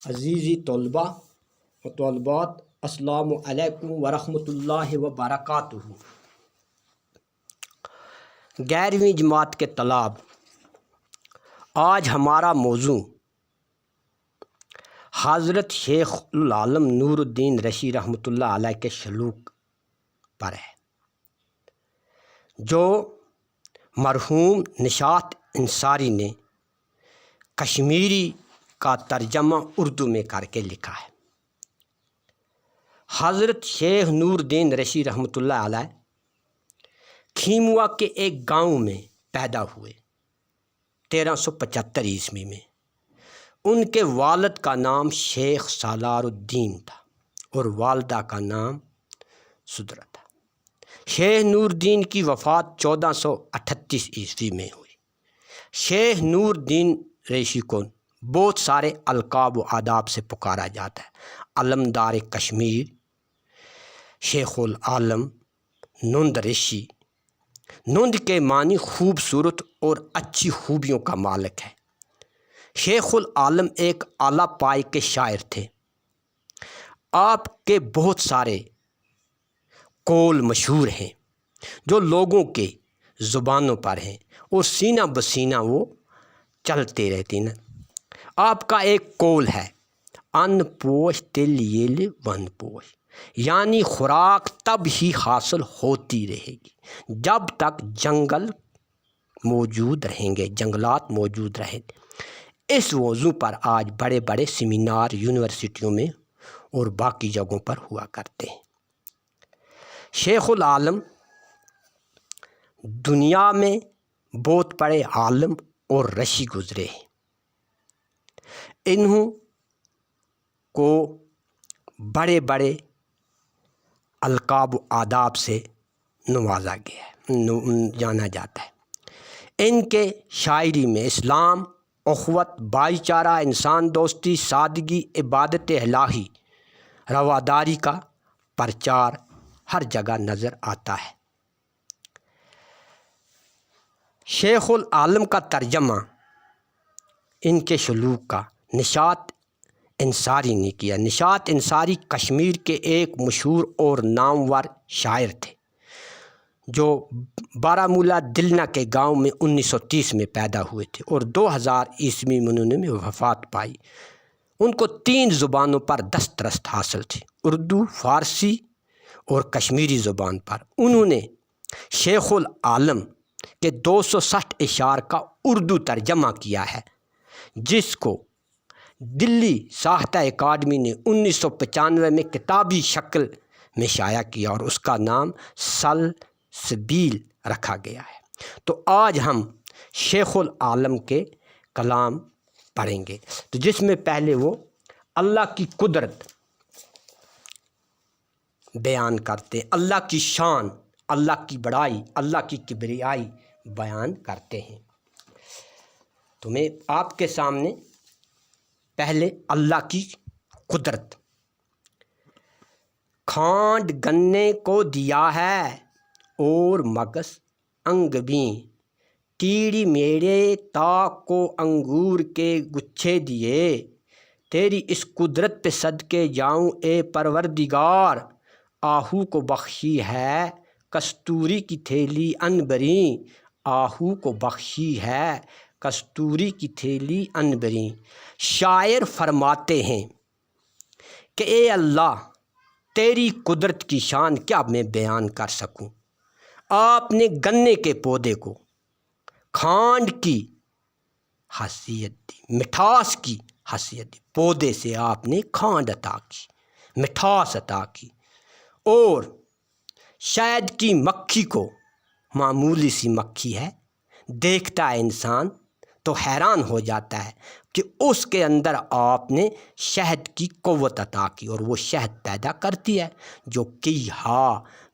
عزیزی طلبہ و طالبات، السلام علیکم ورحمۃ اللہ وبرکاتہ۔ گیارہویں جماعت کے طلاب، آج ہمارا موضوع حضرت شیخ العالم نور الدین رشی رحمۃ اللہ علیہ کے سلوک پر ہے، جو مرحوم نشاط انصاری نے کشمیری کا ترجمہ اردو میں کر کے لکھا ہے۔ حضرت شیخ نور الدین رشی رحمۃ اللہ علیہ کھیموا کے ایک گاؤں میں پیدا ہوئے 1375 عیسوی میں۔ ان کے والد کا نام شیخ سالار الدین تھا اور والدہ کا نام سدرہ تھا۔ شیخ نور الدین کی وفات 1438 عیسوی میں ہوئی۔ شیخ نور الدین رشی کو بہت سارے القاب و آداب سے پکارا جاتا ہے۔ علمدار کشمیر، شیخ العالم، نند رشی۔ نند کے معنی خوبصورت اور اچھی خوبیوں کا مالک ہے۔ شیخ العالم ایک اعلیٰ پائے کے شاعر تھے۔ آپ کے بہت سارے قول مشہور ہیں جو لوگوں کے زبانوں پر ہیں اور سینہ بسینہ وہ چلتے رہتے ہیں۔ آپ کا ایک قول ہے، ان پوش تل یل ون پوش، یعنی خوراک تب ہی حاصل ہوتی رہے گی جب تک جنگل موجود رہیں گے، جنگلات موجود رہیں گے۔ اس موضوع پر آج بڑے بڑے سیمینار یونیورسٹیوں میں اور باقی جگہوں پر ہوا کرتے ہیں۔ شیخ العالم دنیا میں بہت بڑے عالم اور رشی گزرے ہیں۔ انہوں کو بڑے بڑے القاب و آداب سے نوازا گیا ہے، جانا جاتا ہے۔ ان کے شاعری میں اسلام، اخوت، بھائی چارہ، انسان دوستی، سادگی، عبادت الہی، رواداری کا پرچار ہر جگہ نظر آتا ہے۔ شیخ العالم کا ترجمہ ان کے سلوک کا نشاط انصاری نے کیا۔ نشاط انصاری کشمیر کے ایک مشہور اور نامور شاعر تھے جو بارہمولہ دلنا کے گاؤں میں 1930 میں پیدا ہوئے تھے اور 2000 عیسوی میں انہوں نے وفات پائی۔ ان کو 3 زبانوں پر دسترست حاصل تھی، اردو، فارسی اور کشمیری زبان پر۔ انہوں نے شیخ العالم کے 260 اشعار کا اردو ترجمہ کیا ہے، جس کو دلی ساہتیہ اکیڈمی نے 1995 میں کتابی شکل میں شائع کیا اور اس کا نام سلسبیل رکھا گیا ہے۔ تو آج ہم شیخ العالم کے کلام پڑھیں گے، تو جس میں پہلے وہ اللہ کی قدرت بیان کرتے، اللہ کی شان، اللہ کی بڑائی، اللہ کی کبریائی بیان کرتے ہیں۔ تو میں آپ کے سامنے پہلے اللہ کی قدرت۔ کھانڈ گنے کو دیا ہے اور مگس انگبیں، تیڑی میرے تاک کو انگور کے گچھے دیے، تیری اس قدرت پہ صدقے جاؤں اے پروردگار، آہو کو بخشی ہے کستوری کی تھیلی عنبریں، آہو کو بخشی ہے کستوری کی تھیلی عنبریں۔ شاعر فرماتے ہیں کہ اے اللہ، تیری قدرت کی شان کیا میں بیان کر سکوں۔ آپ نے گنے کے پودے کو کھانڈ کی حیثیت دی، مٹھاس کی حیثیت دی۔ پودے سے آپ نے کھانڈ عطا کی، مٹھاس عطا کی، اور شہد کی مکھی کو، معمولی سی مکھی ہے، دیکھتا ہے انسان تو حیران ہو جاتا ہے کہ اس کے اندر آپ نے شہد کی قوت عطا کی اور وہ شہد پیدا کرتی ہے جو کئی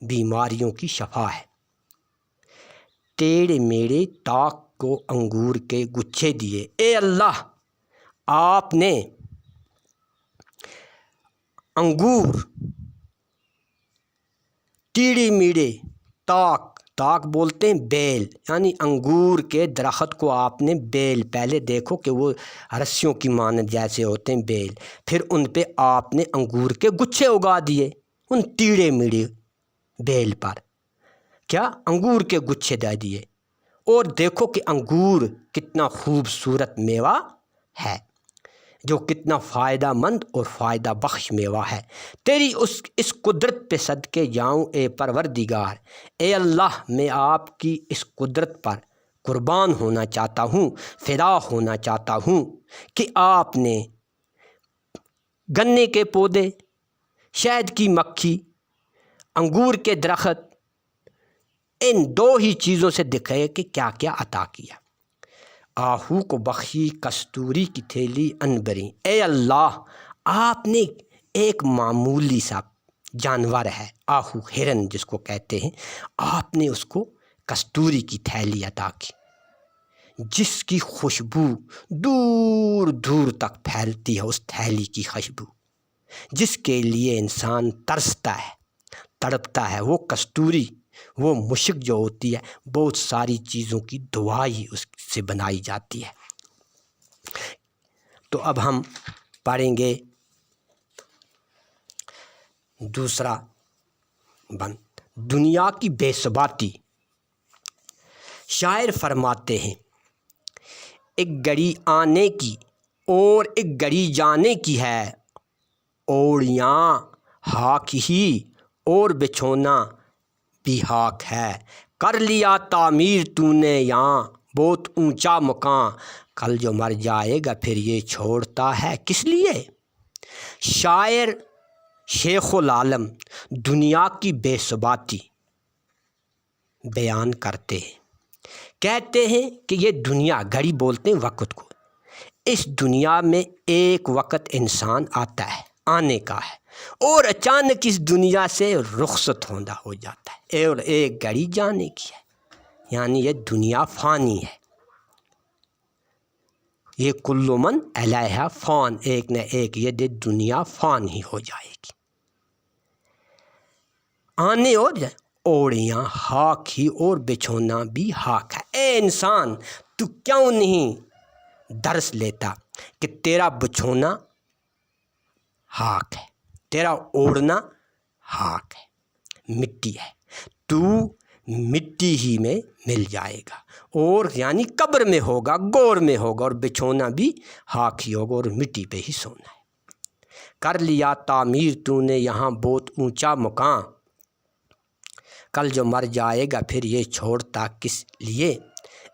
بیماریوں کی شفا ہے۔ تیرے میرے تاک کو انگور کے گچھے دیے، اے اللہ، آپ نے انگور، ٹیڑی میڑے، تاک، تاک بولتے ہیں بیل، یعنی انگور کے درخت کو آپ نے بیل، پہلے دیکھو کہ وہ رسیوں کی مانند جیسے ہوتے ہیں بیل، پھر ان پہ آپ نے انگور کے گچھے اگا دیے، ان ٹیڑے میڑے بیل پر کیا انگور کے گچھے دے دیے، اور دیکھو کہ انگور کتنا خوبصورت میوہ ہے، جو کتنا فائدہ مند اور فائدہ بخش میوہ ہے۔ تیری اس قدرت پہ صدقے جاؤں اے پروردگار، اے اللہ میں آپ کی اس قدرت پر قربان ہونا چاہتا ہوں، فدا ہونا چاہتا ہوں کہ آپ نے گنے کے پودے، شہد کی مکھی، انگور کے درخت، ان دو ہی چیزوں سے دکھائے کہ کیا کیا عطا کیا۔ آہو کو بخشی کستوری کی تھیلی عنبری، اے اللہ آپ نے ایک معمولی سا جانور ہے آہو، ہرن جس کو کہتے ہیں، آپ نے اس کو کستوری کی تھیلی عطا کی، جس کی خوشبو دور دور تک پھیلتی ہے، اس تھیلی کی خوشبو جس کے لیے انسان ترستا ہے، تڑپتا ہے، وہ کستوری، وہ مشک جو ہوتی ہے، بہت ساری چیزوں کی دوائی اس سے بنائی جاتی ہے۔ تو اب ہم پڑھیں گے دوسرا بند، دنیا کی بے ثباتی۔ شاعر فرماتے ہیں، ایک گھڑی آنے کی اور ایک گھڑی جانے کی ہے، اوڑیاں ہاک ہی اور بچھونا بھی ہاک ہے، کر لیا تعمیر تو نے یہاں بہت اونچا مکان، کل جو مر جائے گا پھر یہ چھوڑتا ہے کس لیے۔ شاعر شیخ العالم دنیا کی بے ثباتی بیان کرتے ہیں، کہتے ہیں کہ یہ دنیا، گھڑی بولتے ہیں وقت کو، اس دنیا میں ایک وقت انسان آتا ہے، آنے کا ہے، اور اچانک اس دنیا سے رخصت ہونا ہو جاتا ہے، اور ایک گھڑی جانے کی ہے، یعنی یہ دنیا فانی ہے، یہ کل من علیہا فان، ایک نہ ایک یہ دنیا فان ہی ہو جائے گی، آنے اور جائے، اوڑیاں ہاک ہی اور بچھونا بھی ہاک ہے۔ اے انسان تو کیوں نہیں درس لیتا کہ تیرا بچھونا ہاک ہے، تیرا اوڑھنا ہاک ہے، مٹی ہے، تو مٹی ہی میں مل جائے گا، اور یعنی قبر میں ہوگا، گور میں ہوگا، اور بچھونا بھی ہاک ہی ہوگا اور مٹی پہ ہی سونا ہے۔ کر لیا تعمیر تو نے یہاں بہت اونچا مقام، کل جو مر جائے گا پھر یہ چھوڑتا کس لیے۔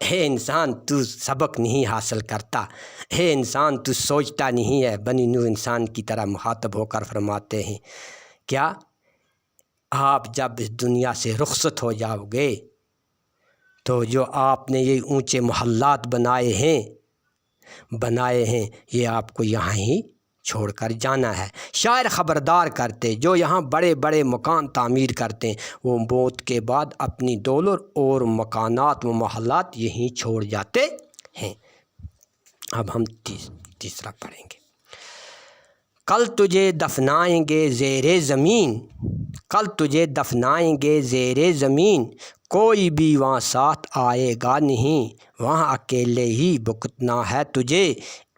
اے انسان تو سبق نہیں حاصل کرتا، اے انسان تو سوچتا نہیں ہے۔ بنی نوح انسان کی طرح مخاطب ہو کر فرماتے ہیں، کیا آپ جب اس دنیا سے رخصت ہو جاؤ گے تو جو آپ نے یہ اونچے محلات بنائے ہیں یہ آپ کو یہاں ہی چھوڑ کر جانا ہے۔ شاعر خبردار کرتے، جو یہاں بڑے بڑے مکان تعمیر کرتے ہیں وہ موت کے بعد اپنی دولت اور مکانات و محلات یہیں چھوڑ جاتے ہیں۔ اب ہم تیسرا پڑھیں گے، کل تجھے دفنائیں گے زیر زمین، کل تجھے دفنائیں گے زیر زمین، کوئی بھی وہاں ساتھ آئے گا نہیں، وہاں اکیلے ہی بھگتنا ہے تجھے،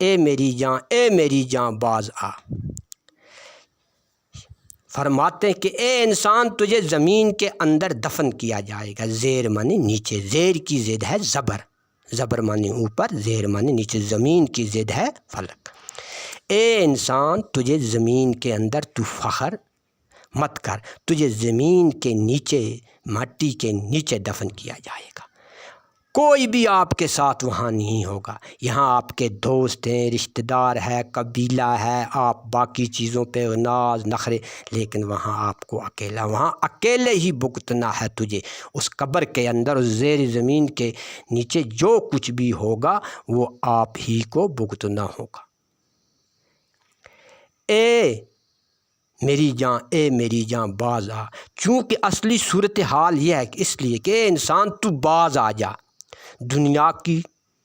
اے میری جان اے میری جان باز آ۔ فرماتے ہیں کہ اے انسان تجھے زمین کے اندر دفن کیا جائے گا، زیر معنی نیچے، زیر کی ضد ہے زبر، زبر معنی اوپر، زیر معنی نیچے، زمین کی ضد ہے فلک۔ اے انسان تجھے زمین کے اندر تو فخر مت کر، تجھے زمین کے نیچے، مٹی کے نیچے دفن کیا جائے گا، کوئی بھی آپ کے ساتھ وہاں نہیں ہوگا۔ یہاں آپ کے دوست ہیں، رشتہ دار ہے، قبیلہ ہے، آپ باقی چیزوں پہ ناز نخرے، لیکن وہاں آپ کو اکیلا، وہاں اکیلے ہی بھگتنا ہے تجھے، اس قبر کے اندر، اس زیر زمین کے نیچے جو کچھ بھی ہوگا وہ آپ ہی کو بھگتنا ہوگا۔ اے میری جان اے میری جان باز آ، چونکہ اصلی صورتحال یہ ہے کہ اس لیے کہ اے انسان تو باز آ جا، دنیا کی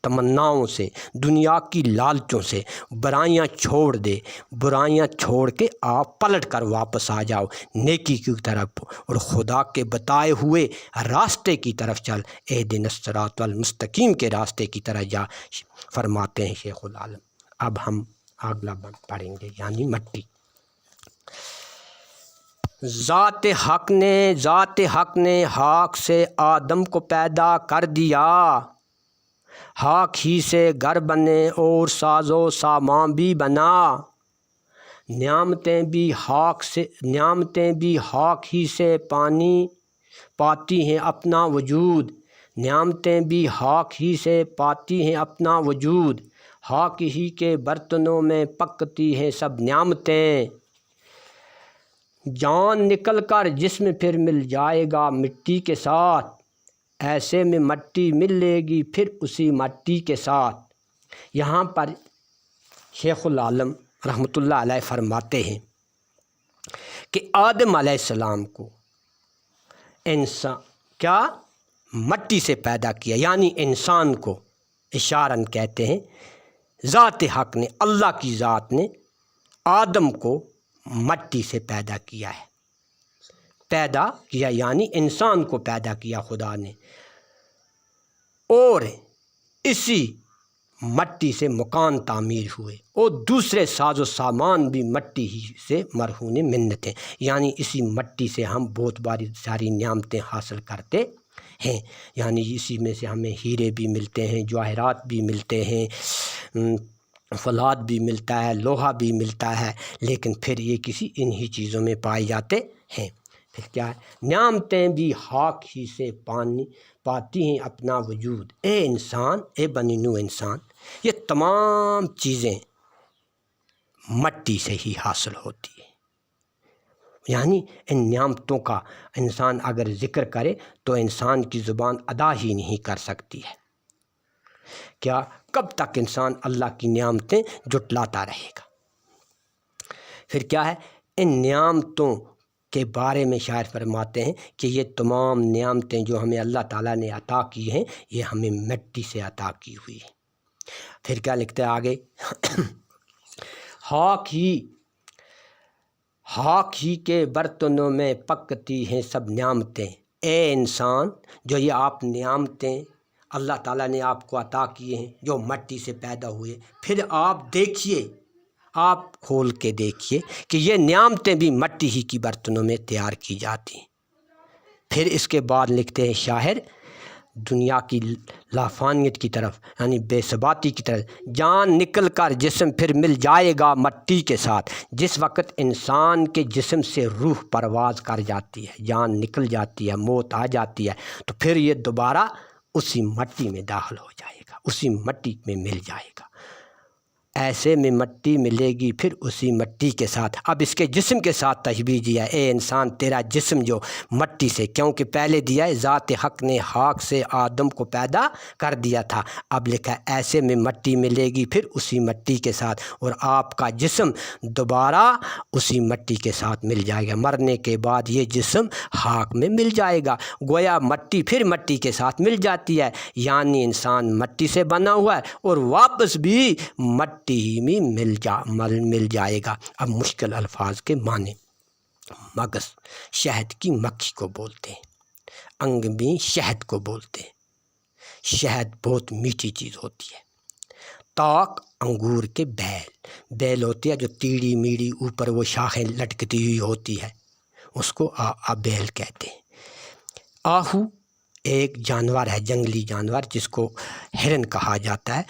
تمناؤں سے، دنیا کی لالچوں سے برائیاں چھوڑ دے، برائیاں چھوڑ کے آپ پلٹ کر واپس آ جاؤ نیکی کی طرف اور خدا کے بتائے ہوئے راستے کی طرف چل، اہدنا الصراط المستقیم کے راستے کی طرف جا، فرماتے ہیں شیخ العالم۔ اب ہم اگلا پڑھیں گے، یعنی مٹی۔ ذات حق نے خاک سے آدم کو پیدا کر دیا، خاک ہی سے گھر بنے اور ساز و سامان بھی بنا، نعمتیں بھی خاک ہی سے پاتی ہیں اپنا وجود، نعمتیں بھی خاک ہی سے پاتی ہیں اپنا وجود، خاک ہی کے برتنوں میں پکتی ہیں سب نعمتیں، جان نکل کر جسم پھر مل جائے گا مٹی کے ساتھ، ایسے میں مٹی ملے گی پھر اسی مٹی کے ساتھ۔ یہاں پر شیخ العالم رحمۃ اللہ علیہ فرماتے ہیں کہ آدم علیہ السلام کو انسان کیا مٹی سے پیدا کیا، یعنی انسان کو اشارن کہتے ہیں۔ ذات حق نے، اللہ کی ذات نے آدم کو مٹی سے پیدا کیا ہے، یعنی انسان کو پیدا کیا خدا نے، اور اسی مٹی سے مکان تعمیر ہوئے اور دوسرے ساز و سامان بھی مٹی ہی سے مرہون منت ہیں، یعنی اسی مٹی سے ہم بہت باری ساری نعمتیں حاصل کرتے ہیں، یعنی اسی میں سے ہمیں ہیرے بھی ملتے ہیں، جواہرات بھی ملتے ہیں، فولاد بھی ملتا ہے، لوہا بھی ملتا ہے، لیکن پھر یہ کسی انہی چیزوں میں پائے جاتے ہیں۔ پھر کیا ہے؟ نعمتیں بھی خاک ہی سے پاتی ہیں اپنا وجود، اے انسان، اے بنی نو انسان، یہ تمام چیزیں مٹی سے ہی حاصل ہوتی ہیں، یعنی ان نعمتوں کا انسان اگر ذکر کرے تو انسان کی زبان ادا ہی نہیں کر سکتی ہے۔ کیا کب تک انسان اللہ کی نعمتیں جٹلاتا رہے گا؟ پھر کیا ہے؟ ان نعمتوں کے بارے میں شاعر فرماتے ہیں کہ یہ تمام نعمتیں جو ہمیں اللہ تعالیٰ نے عطا کی ہیں، یہ ہمیں مٹی سے عطا کی ہوئی ہیں۔ پھر کیا لکھتے ہیں آگے؟ خاک ہی کے برتنوں میں پکتی ہیں سب نعمتیں، اے انسان، جو یہ آپ نعمتیں اللہ تعالیٰ نے آپ کو عطا کیے ہیں جو مٹی سے پیدا ہوئے، پھر آپ دیکھیے، آپ کھول کے دیکھیے کہ یہ نعمتیں بھی مٹی ہی کی برتنوں میں تیار کی جاتی ہیں۔ پھر اس کے بعد لکھتے ہیں شاعر، دنیا کی لافانیت کی طرف، یعنی بے ثباتی کی طرف، جان نکل کر جسم پھر مل جائے گا مٹی کے ساتھ۔ جس وقت انسان کے جسم سے روح پرواز کر جاتی ہے، جان نکل جاتی ہے، موت آ جاتی ہے، تو پھر یہ دوبارہ اسی مٹی میں داخل ہو جائے گا، اسی مٹی میں مل جائے گا، ایسے میں مٹی ملے گی پھر اسی مٹی کے ساتھ۔ اب اس کے جسم کے ساتھ تشبیہ دیا، اے انسان تیرا جسم جو مٹی سے، کیونکہ پہلے دیا ہے ذات حق نے خاک سے آدم کو پیدا کر دیا تھا، اب لکھا ہے ایسے میں مٹی ملے گی پھر اسی مٹی کے ساتھ، اور آپ کا جسم دوبارہ اسی مٹی کے ساتھ مل جائے گا، مرنے کے بعد یہ جسم خاک میں مل جائے گا، گویا مٹی پھر مٹی کے ساتھ مل جاتی ہے، یعنی انسان مٹی سے بنا ہوا ہے اور واپس بھی مٹی ہی میں مل جائے گا۔ اب مشکل الفاظ کے معنی، مغز شہد کی مکھی کو بولتے ہیں، انگ بھی شہد کو بولتے ہیں، شہد بہت میٹھی چیز ہوتی ہے، تاک انگور کے بیل ہوتی ہے جو تیڑی میڑی اوپر وہ شاخیں لٹکتی ہوئی ہوتی ہے، اس کو بیل کہتے ہیں۔ آہو ایک جانور ہے، جنگلی جانور جس کو ہرن کہا جاتا ہے،